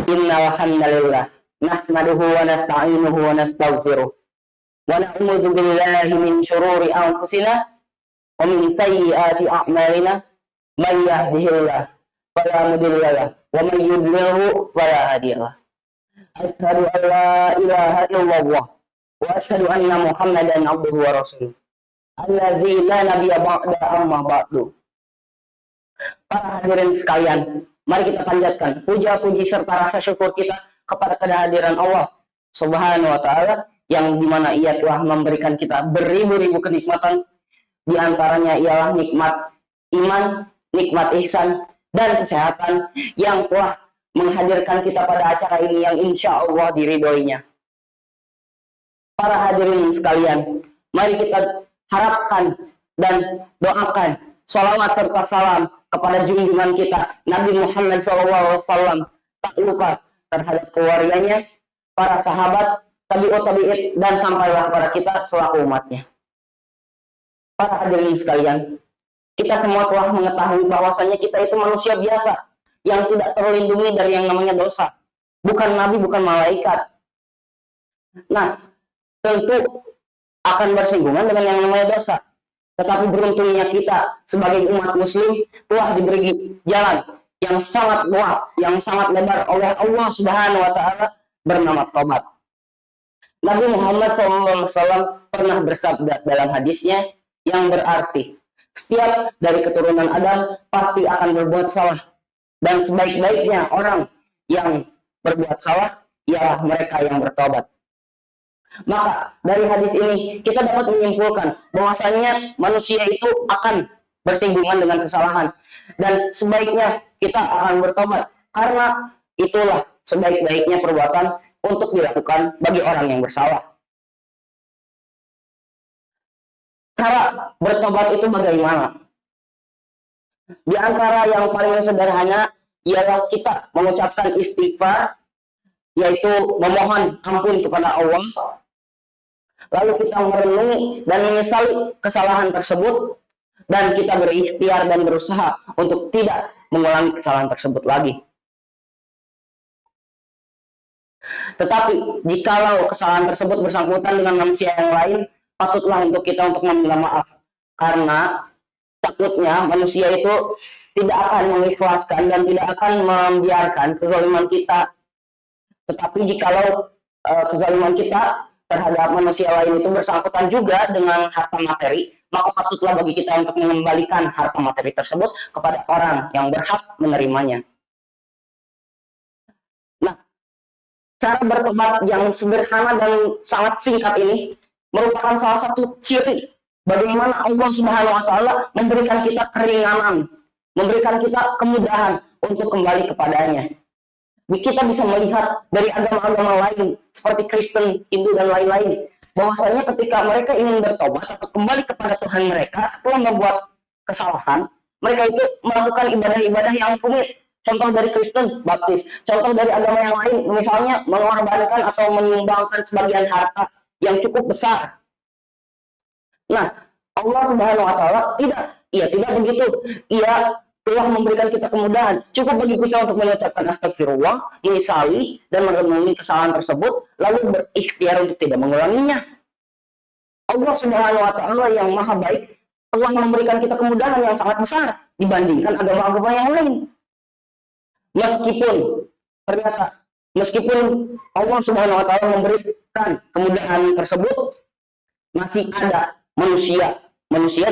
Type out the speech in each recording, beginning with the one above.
Innal hamdalillah nahmaduhu wa nasta'inuhu wa nastaghfiruh wa na'udzu billahi min syururi anfusina wa min sayyiati a'malina may yahdihillahu fala mudilla lahu wa may yudlilhu fala hadiya lahu. Asyhadu an la ilaha illallah wa asyhadu anna Muhammadan abduhu wa rasuluh. Alladzi la nabiyya ba'da amma ba'du. Para hadirin sekalian, mari kita panjatkan puja-puji serta rasa syukur kita kepada kehadiran Allah Subhanahu wa taala yang dimana Ia telah memberikan kita beribu-ribu kenikmatan, di antaranya ialah nikmat iman, nikmat ihsan dan kesehatan yang telah menghadirkan kita pada acara ini yang insya Allah diridhoinya. Para hadirin sekalian, mari kita harapkan dan doakan salawat serta salam kepada junjungan kita Nabi Muhammad SAW, tak lupa terhadap keluarganya, para sahabat, tabi'ut tabi'in, dan sampailah kepada kita selaku umatnya. Para hadirin sekalian, kita semua telah mengetahui bahwasanya kita itu manusia biasa yang tidak terlindungi dari yang namanya dosa. Bukan nabi, bukan malaikat. Nah, tentu akan bersinggungan dengan yang namanya dosa. Tetapi beruntungnya kita sebagai umat muslim telah diberi jalan yang sangat luas, yang sangat lebar oleh Allah Subhanahu wa taala bernama tobat. Nabi Muhammad SAW pernah bersabda dalam hadisnya yang berarti, setiap dari keturunan Adam pasti akan berbuat salah, dan sebaik-baiknya orang yang berbuat salah ialah mereka yang bertobat. Maka dari hadis ini kita dapat menyimpulkan bahwasanya manusia itu akan bersinggungan dengan kesalahan, dan sebaiknya kita akan bertobat karena itulah sebaik-baiknya perbuatan untuk dilakukan bagi orang yang bersalah. Cara bertobat itu bagaimana? Di antara yang paling sederhana ialah kita mengucapkan istighfar, yaitu memohon ampun kepada Allah. Lalu kita merenungi dan menyesali kesalahan tersebut, dan kita berikhtiar dan berusaha untuk tidak mengulangi kesalahan tersebut lagi. Tetapi jikalau kesalahan tersebut bersangkutan dengan manusia yang lain, patutlah untuk kita untuk meminta maaf, karena takutnya manusia itu tidak akan mengikhlaskan dan tidak akan membiarkan kezaliman kita. Tetapi jikalau kezaliman kita terhadap manusia lain itu bersangkutan juga dengan harta materi, maka patutlah bagi kita untuk mengembalikan harta materi tersebut kepada orang yang berhak menerimanya. Nah, cara bertobat yang sederhana dan sangat singkat ini merupakan salah satu ciri bagaimana Allah Subhanahu wa taala memberikan kita keringanan, memberikan kita kemudahan untuk kembali kepadanya. Kita bisa melihat dari agama-agama lain seperti Kristen, Hindu, dan lain-lain, bahwasanya ketika mereka ingin bertobat atau kembali kepada Tuhan mereka setelah membuat kesalahan, mereka itu melakukan ibadah-ibadah yang rumit. Contoh dari Kristen, baptis. Contoh dari agama yang lain, misalnya mengorbankan atau menyumbangkan sebagian harta yang cukup besar. Nah, Allah Subhanahu wa taala tidak begitu. Ia telah memberikan kita kemudahan. Cukup bagi kita untuk mengucapkan astagfirullah, menyesali dan merenungi kesalahan tersebut, lalu berikhtiar untuk tidak mengulanginya. Allah Subhanahu wa taala yang maha baik telah memberikan kita kemudahan yang sangat besar dibandingkan agama-agama yang lain. Meskipun Allah Subhanahu wa taala memberikan kemudahan tersebut, masih ada manusia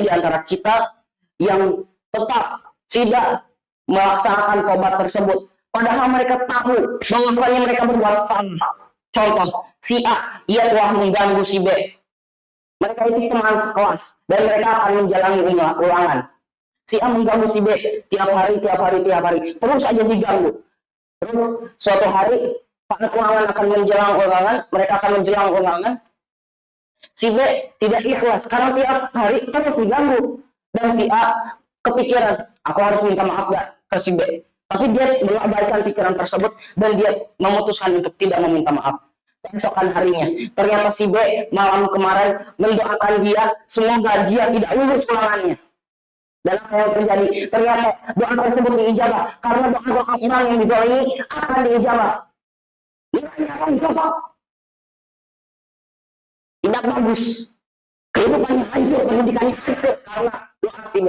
di antara kita yang tetap tidak melaksanakan tobat tersebut, padahal mereka tahu bahwasanya mereka berbuat salah. Contoh, si A, ia telah mengganggu si B. Mereka itu teman sekelas dan mereka akan menjalani ulangan. Si A mengganggu si B tiap hari, terus aja diganggu. Terus suatu hari saat ulangan akan menjelang ulangan, mereka akan menjelang ulangan. Si B tidak ikhlas karena tiap hari terus diganggu, dan si A kepikiran, aku harus minta maaf gak ke si B. Tapi dia mengabaikan pikiran tersebut dan dia memutuskan untuk tidak meminta maaf. Keesokan harinya, ternyata si B malam kemarin mendoakan dia semoga dia tidak lulus ulangannya. Dan apa yang terjadi? Ternyata doa tersebut diijabah karena doa-doa orang yang dizalimi akan diijabah. Ini akan dijabah. Tidak bagus. Kehidupannya hancur, pendidikannya hancur karena doa si B.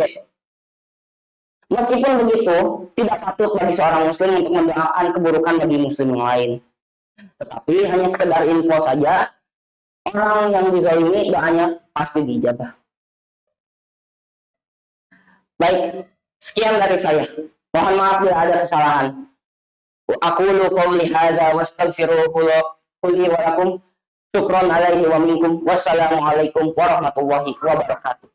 Meskipun begitu, tidak patut bagi seorang muslim untuk mendoakan keburukan bagi muslim yang lain. Tetapi hanya sekedar info saja, orang yang dizalimi doanya pasti diijabah. Baik, sekian dari saya. Mohon maaf bila ada kesalahan. Aqulu qouli hadza wastaghfiruhu li wa lakum. Syukran alaihi wa minkum. Wassalamualaikum warahmatullahi wabarakatuh.